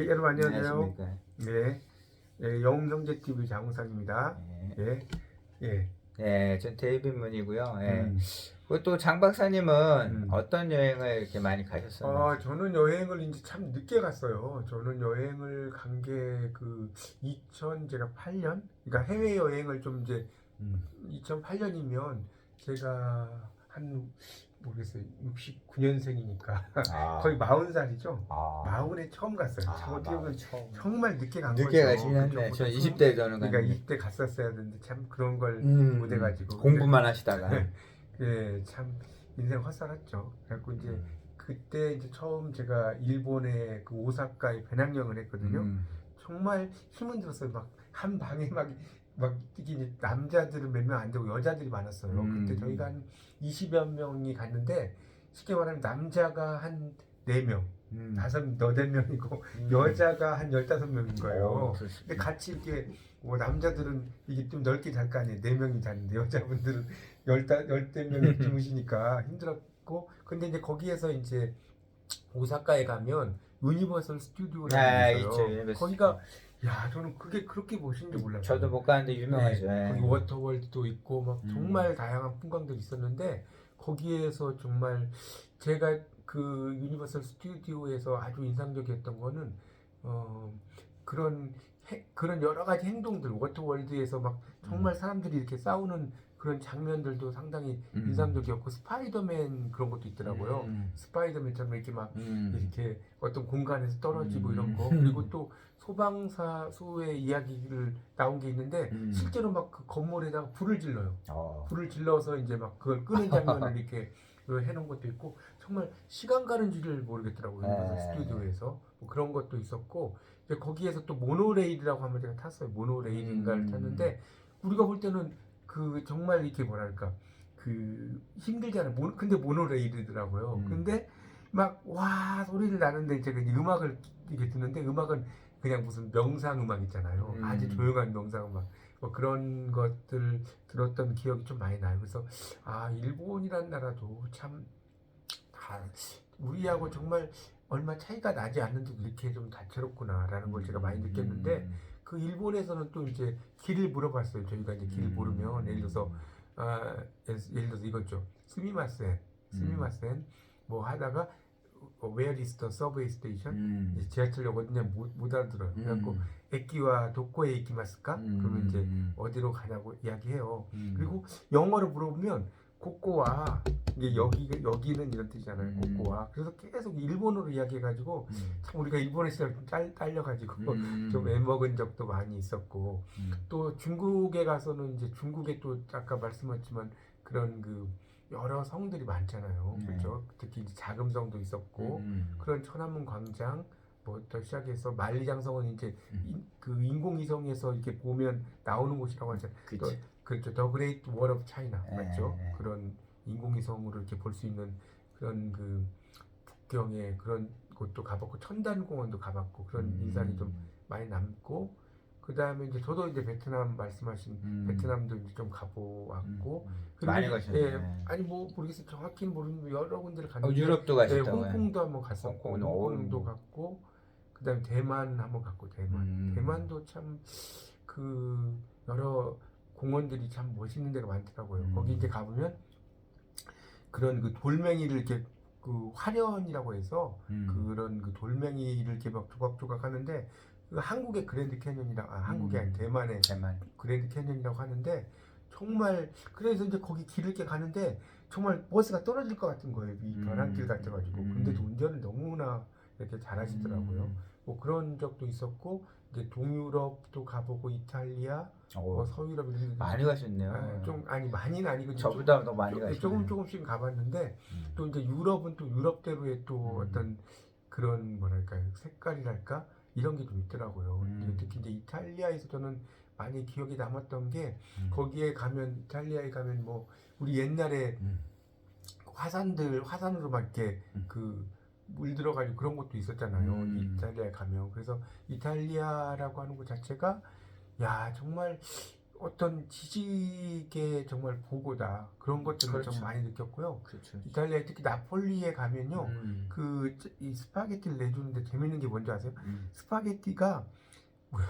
여러분 안녕하세요. 안녕하십니까. 네, 영웅경제TV 장우상입니다. 네. 예, 예, 네, 전 데이비문이고요. 예. 음, 그또 장 박사님은 음. 어떤 여행을 이렇게 많이 가셨었는지. 저는 여행을 이제 참 늦게 갔어요. 저는 여행을 간 게 그 2000 제가 8년, 그러니까 해외 여행을 좀 이제 음. 2008년이면 제가 한 모르겠어요. 69년생이니까 거의 아, 40살이죠. 아, 40에 처음 갔어요. 참 어떻게 보면 처음. 정말 늦게 간 늦게 거죠. 가시긴 했네. 그죠? 저 보통 20대 저는 그러니까 갔는데. 이때 갔었어야 되는데 참 그런 걸 못 음, 해가지고 근데 공부만 하시다가. 예, 참 인생 헛살았죠. 그래갖고 이제 음, 그때 이제 처음 제가 일본의 그 오사카에 배낭여행을 했거든요. 음, 정말 힘은 들었어요. 막 한 방에 막 특히 이제 남자들은 몇 명 안 되고 여자들이 많았어요. 그때 저희가 한 20여 명이 갔는데 쉽게 말하면 남자가 한 4명, 너댓 명이고 여자가 한 15명인 거예요. 근데 같이 이렇게 뭐 남자들은 이게 좀 넓게 잘 거 아니에요. 4명이 자는데 여자분들은 열대 명이 주무시니까 힘들었고 근데 이제 거기에서 이제 오사카에 가면 유니버설 스튜디오라는 게 있죠. 있어요. 거기가 야 저는 그게 그렇게 멋진 줄 몰랐어요. 저도 못 가는데 유명하죠. 네, 거기 예. 워터월드도 있고 막 음. 정말 다양한 풍광들이 있었는데 거기에서 정말 제가 그 유니버설 스튜디오에서 아주 인상적이었던 거는 어 그런 여러 가지 행동들 워터월드에서 막 정말 사람들이 이렇게 싸우는 그런 장면들도 상당히 인상적이었고 스파이더맨 그런 것도 있더라고요. 스파이더맨처럼 이렇게 막 이렇게 어떤 공간에서 떨어지고 이런 거 그리고 또 소방사수의 이야기를 나온 게 있는데 실제로 막 그 건물에다가 불을 질러요. 불을 질러서 이제 막 그걸 끄는 장면을 이렇게 해놓은 것도 있고 정말 시간 가는 줄을 모르겠더라고요. 유니버설 스튜디오에서 뭐 그런 것도 있었고 이제 거기에서 또 모노레일이라고 한번 제가 탔어요. 모노레일인가를 탔는데 우리가 볼 때는 그 정말 이렇게 뭐랄까 그 힘들잖아요. 근데 모노레일이더라고요. 근데 막 와 소리를 나는데 제가 이제 음악을 이렇게 듣는데 음악은 그냥 무슨 명상 음악 있잖아요. 아주 조용한 명상 음악. 뭐 그런 것들 들었던 기억이 좀 많이 나요. 그래서 아 일본이란 나라도 참 다 우리하고 정말 얼마 차이가 나지 않는데도 이렇게 좀 다채롭구나라는 걸 제가 많이 느꼈는데 그 일본에서는 또 이제 길을 물어봤어요. 저희가 이제 길을 모르면 예를 들어서 예를 들어서 이거죠. 스미마센 뭐 하다가 Where is the subway station? 이제 지하철역 어디냐 못 알아들어요. 그래갖고 에키와 도코에 이키마스까? 그러면 이제 어디로 가냐고 이야기해요. 그리고 영어로 물어보면 고코와 이게 여기는 이런 뜻이잖아요. 고코와 그래서 계속 일본어로 이야기해가지고 참 우리가 일본어 시절 좀 딸려가지고 좀 애먹은 적도 많이 있었고 또 중국에 가서는 이제 중국에 또 아까 말씀하셨지만 그런 그 여러 성들이 많잖아요. 그렇죠? 특히 이제 자금성도 있었고 그런 천안문 광장 뭐부터 시작해서 만리장성은 이제 그 인공위성에서 이렇게 보면 나오는 곳이라고 하잖아요. 또 그렇죠. 더 그레이트 월 오브 차이나 맞죠? 그런 인공위성으로 이렇게 볼 수 있는 그런 그 북경의 그런 곳도 가봤고 천단공원도 가봤고 그런 인상이 좀 많이 남고 그 다음에 이제 저도 이제 베트남 말씀하신 베트남도 이제 좀 가보았고 많이 가셨네. 예, 아니 뭐 모르겠어요. 정확히는 모르는데 여러 군데를 갔는데 유럽도 예, 가셨다고요? 홍콩도 한번 갔었고 홍콩도 갔고 그다음에 대만 한번 갔고 대만도 참 그 여러 공원들이 참 멋있는 데가 많더라고요. 거기 이제 가보면 그런 그 돌멩이를 이렇게 그 화련이라고 해서 그런 그 돌멩이를 이렇게 막 조각조각 하는데 그 한국의 그랜드 캐년이랑 한국이 아닌 대만의 그랜드 캐년이라고 하는데 정말 그래서 이제 거기 길을 이렇게 가는데 정말 버스가 떨어질 것 같은 거예요. 이 벼랑길 같아가지고 근데도 운전을 너무나 이렇게 잘하시더라고요. 뭐 그런 적도 있었고 이제 동유럽도 가보고 이탈리아 뭐 서유럽 이런 데 많이 가셨네요. 좀 아니 많이는 아니고 저보다 더 많이 가셨네요. 조금씩 가봤는데 또 이제 유럽은 또 유럽대로의 또 어떤 그런 뭐랄까요 색깔이랄까 이런 게 좀 있더라고요. 특히 이제 이탈리아에서 저는 많이 기억에 남았던 게 거기에 가면 이탈리아에 가면 뭐 우리 옛날에 화산으로 막 이렇게 그 물들어가지고 그런 것도 있었잖아요. 이탈리아에 가면 그래서 이탈리아라고 하는 것 자체가 야 정말 어떤 지식의 정말 보고다 그런 것들을 그렇죠. 좀 많이 느꼈고요. 그렇죠. 이탈리아 특히 나폴리에 가면요, 음. 이 스파게티를 내주는데 재밌는 게 뭔지 아세요? 음. 스파게티가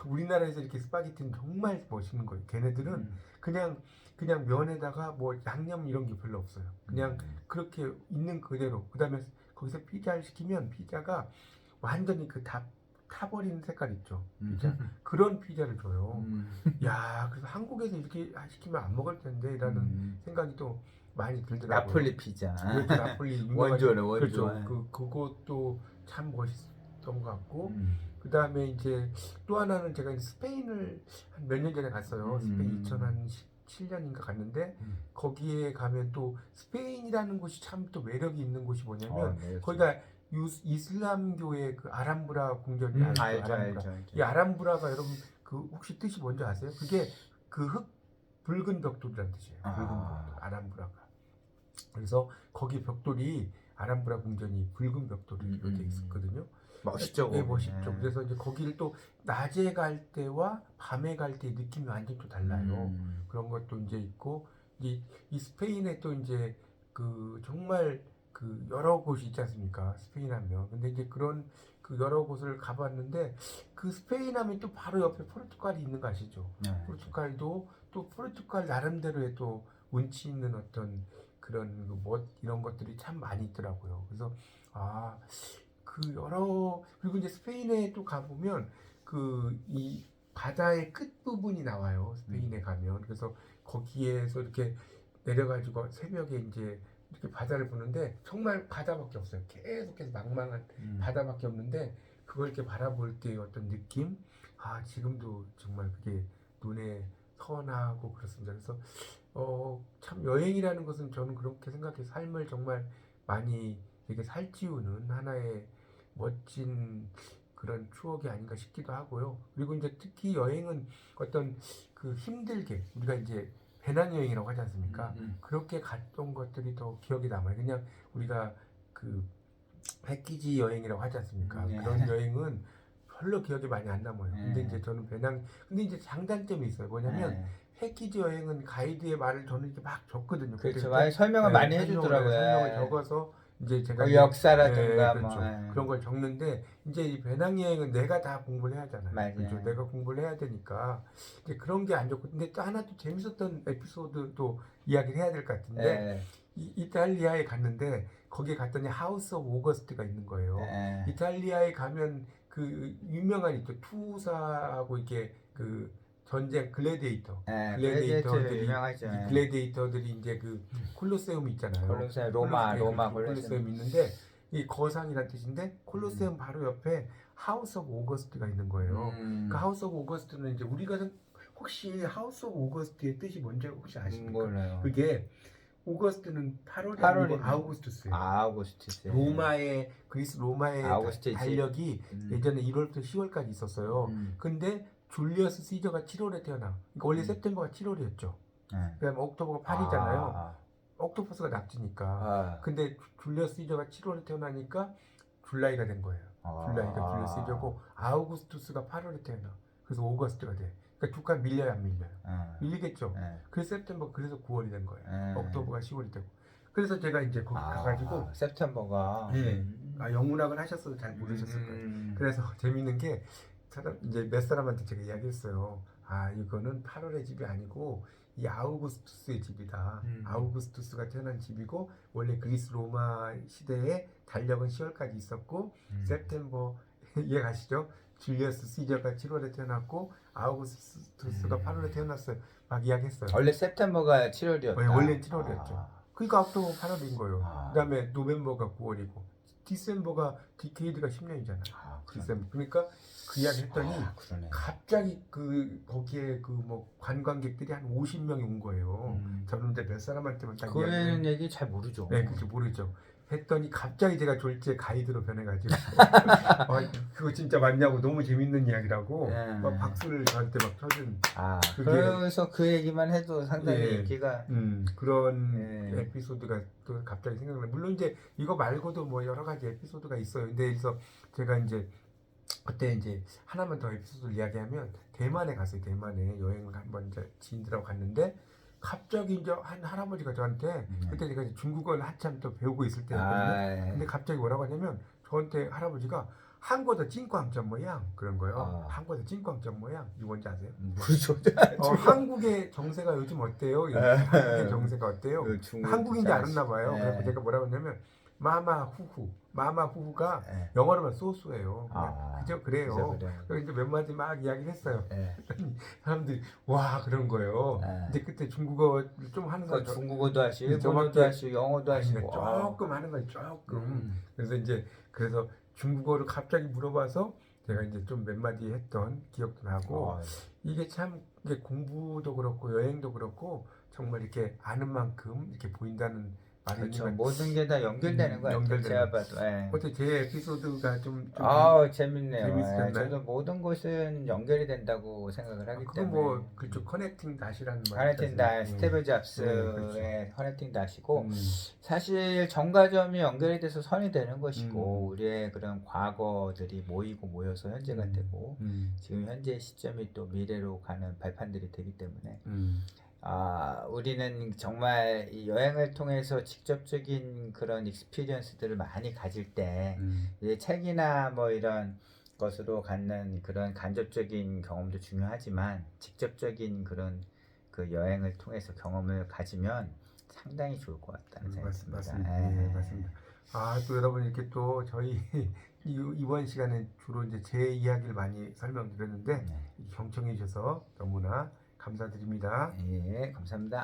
우리나라에서 이렇게 스파게티는 정말 멋있는 거예요. 걔네들은 그냥 면에다가 뭐 양념 이런 게 별로 없어요. 그냥 그렇게 있는 그대로. 그다음에 거기서 피자를 시키면 피자가 완전히 그 다 타버리는 색깔 있죠. 피자. 그런 피자를 줘요. 야, 그래서 한국에서 이렇게 시키면 안 먹을 텐데라는 생각이 또 많이 들더라고요. 나폴리 피자. 그렇죠. 나폴리 유명한 원조네, 원조. 그렇죠. 그것도 참 멋있던 것 같고. 그다음에 이제 또 하나는 제가 이제 스페인을 한 몇 년 전에 갔어요. 스페인 2007년인가 갔는데 거기에 가면 또 스페인이라는 곳이 참 또 매력이 있는 곳이 뭐냐면 네, 거기가 이슬람교의 그 아람브라 궁전이 알죠, 아람브라. 알죠. 이 아람브라가 여러분 그 혹시 뜻이 뭔지 아세요? 그게 그 붉은 벽돌이라는 뜻이에요. 붉은 벽돌, 아람브라가. 그래서 거기 벽돌이 아람브라 궁전이 붉은 벽돌이 이렇게 있었거든요. 멋있죠. 네, 멋있죠. 그래서 이제 거기를 또 낮에 갈 때와 밤에 갈 때 느낌이 완전 또 달라요. 그런 것도 이제 있고 이 스페인에 또 이제 그 정말 그 여러 곳이 있지 않습니까? 스페인 하면. 근데 이제 그런 그 여러 곳을 가봤는데 그 스페인 하면 또 바로 옆에 포르투갈이 있는 거 아시죠? 포르투갈도 또 포르투갈 나름대로의 또 운치 있는 어떤 그런 멋 이런 것들이 참 많이 있더라고요. 그래서 그 그리고 이제 스페인에 또 가보면 그 이 바다의 끝 부분이 나와요. 스페인에 가면. 그래서 거기에서 이렇게 내려가지고 새벽에 이제 이렇게 바다를 보는데 정말 바다밖에 없어요. 계속해서 망망한 바다밖에 없는데 그걸 이렇게 바라볼 때의 어떤 느낌? 지금도 정말 그게 눈에 선하고 그렇습니다. 그래서 참 여행이라는 것은 저는 그렇게 생각해서 삶을 정말 많이 이렇게 살찌우는 하나의 멋진 그런 추억이 아닌가 싶기도 하고요. 그리고 이제 특히 여행은 어떤 그 힘들게 우리가 이제 배낭여행이라고 하지 않습니까? 그렇게 갔던 것들이 더 기억에 남아요. 그냥 우리가 그 패키지 여행이라고 하지 않습니까? 그런 여행은 별로 기억에 많이 안 남아요. 근데 이제 저는 근데 이제 장단점이 있어요. 뭐냐면 패키지 여행은 가이드의 말을 저는 이렇게 막 적거든요. 그렇죠. 많이 설명을 많이 해주더라고요. 설명을 적어서 이제 제가 역사라든가 그렇죠. 그런 걸 적는데 이제 이 배낭여행은 내가 다 공부를 해야 하잖아요. 맞아요. 그렇죠. 내가 공부를 해야 되니까 이제 그런 게 안 좋고 근데 또 하나 또 재밌었던 에피소드도 이야기를 해야 될 것 같은데 이탈리아에 갔는데 거기에 갔더니 하우스 오브 오거스트가 있는 거예요. 이탈리아에 가면 그 유명한 있죠. 투사하고 이렇게 그 전쟁 글래디에이터들이 이제 그 콜로세움 있잖아요. 콜로세움 있는데 이 거상이라는 뜻인데 콜로세움 바로 옆에 하우스 오브 오거스트가 있는 거예요. 그 하우스 오브 오거스트는 이제 우리가 혹시 하우스 오브 오거스트의 뜻이 뭔지 혹시 아십니까? 몰라요. 그게 오거스트는 8월이 아우구스투스예요. 그리스 로마의 달력이 예전에 1월부터 10월까지 있었어요. 근데 줄리어스 시저가 7월에 태어나. 그러니까 원래 september가 7월이었죠. 그다음에 옥토버가 8이잖아요. 옥토퍼스가 낙지니까. 근데 줄리어스 시저가 7월에 태어나니까 줄라이가 된 거예요. 줄라이가 줄리어스 시저고 아우구스투스가 8월에 태어나. 그래서 오거스트가 돼. 그러니까 두 칸 밀려요, 안 밀려요? 밀리겠죠. 그래서 september 그래서 9월이 된 거예요. 옥토버가 10월이 되고. 그래서 제가 이제 거기 가가지고 september가 영문학을 하셨어도 잘 모르셨을 거예요. 그래서 재밌는 게 이제 몇 사람한테 제가 이야기했어요. 이거는 8월의 집이 아니고 이 아우구스투스의 집이다. 아우구스투스가 태어난 집이고 원래 그리스 로마 시대에 달력은 10월까지 있었고 september 이해가시죠? 줄리어스 시저가 7월에 태어났고 아우구스투스가 8월에 태어났어요. 막 이야기했어요. 원래 september가 7월이었다. 원래 7월이었죠. 그러니까 옥토버 8월인 거예요. 그다음에 노벰버가 9월이고 디셈버가 디케이드가 10년이잖아요. 디셈버. 그러니까 그 이야기 했더니 갑자기 거기에 뭐 관광객들이 한 50명이 온 거예요. 저는 이제 몇 사람한테만 딱 그런 얘기 잘 모르죠. 네, 그렇죠. 모르죠. 했더니 갑자기 제가 졸지에 가이드로 변해가지고 그거 진짜 맞냐고 너무 재밌는 이야기라고 막 박수를 저한테 막 쳐준. 그래서 그 얘기만 해도 상당히 인기가 그런 에피소드가 또 갑자기 생각나요. 물론 이제 이거 말고도 뭐 여러 가지 에피소드가 있어요. 근데 그래서 제가 이제 그때 이제 하나만 더 에피소드를 이야기하면 대만에 갔어요. 대만에 여행을 한번 이제 지인들하고 갔는데 갑자기 이제 한 할아버지가 저한테 그때 제가 이제 중국어를 한참 또 배우고 있을 때였거든요. 근데 갑자기 뭐라고 하냐면 저한테 할아버지가 한국어 찐광점 모양 그런 거요. 한국어 찐광점 모양 이거 뭔지 아세요? 그렇죠. 한국의 정세가 요즘 어때요? 한국의 정세가 어때요? 그 중국 한국인지 잘 알았나 봐요. 예. 그래서 제가 뭐라고 했냐면 마마후후. 마마후후가 예. 영어로만 소스예요. 그냥 그저 그래요. 그래요. 그래서 이제 몇 마디 막 이야기를 했어요. 예. 사람들이 와 그런 거예요. 예. 근데 그때 중국어를 좀 하는 그 거 중국어도 하시고 일본어도 저밖에 하시고 영어도 하시고 조금 하는 거예요. 조금. 그래서 이제 그래서 중국어를 갑자기 물어봐서 제가 이제 좀 몇 마디 했던 기억도 나고 이게 참 이게 공부도 그렇고 여행도 그렇고 정말 이렇게 아는 만큼 이렇게 보인다는 말이 그렇죠. 있는 모든 게 다 연결되는 거예요. 연결되는 제가 봐도. 예. 어때 제 에피소드가 좀 재밌네요. 재밌었나요? 예, 저도 모든 것은 연결이 된다고 생각을 하기 그건 때문에. 뭐 그쪽 커넥팅 다시라는 말 커넥팅 다 스티브 잡스의 그렇죠. 커넥팅 다시고 사실 정가점이 연결이 돼서 선이 되는 것이고 우리의 그런 과거들이 모이고 모여서 현재가 되고 지금 현재 시점이 또 미래로 가는 발판들이 되기 때문에 우리는 정말 이 여행을 통해서 직접적인 그런 익스피리언스들을 많이 가질 때 이제 책이나 뭐 이런 것으로 갖는 그런 간접적인 경험도 중요하지만 직접적인 그런 그 여행을 통해서 경험을 가지면 상당히 좋을 것 같다는 생각이 듭니다. 맞습니다. 네, 맞습니다. 또 여러분 이렇게 또 저희 이번 시간에 주로 이제 제 이야기를 많이 설명드렸는데 경청해 주셔서 너무나 감사드립니다. 예, 감사합니다.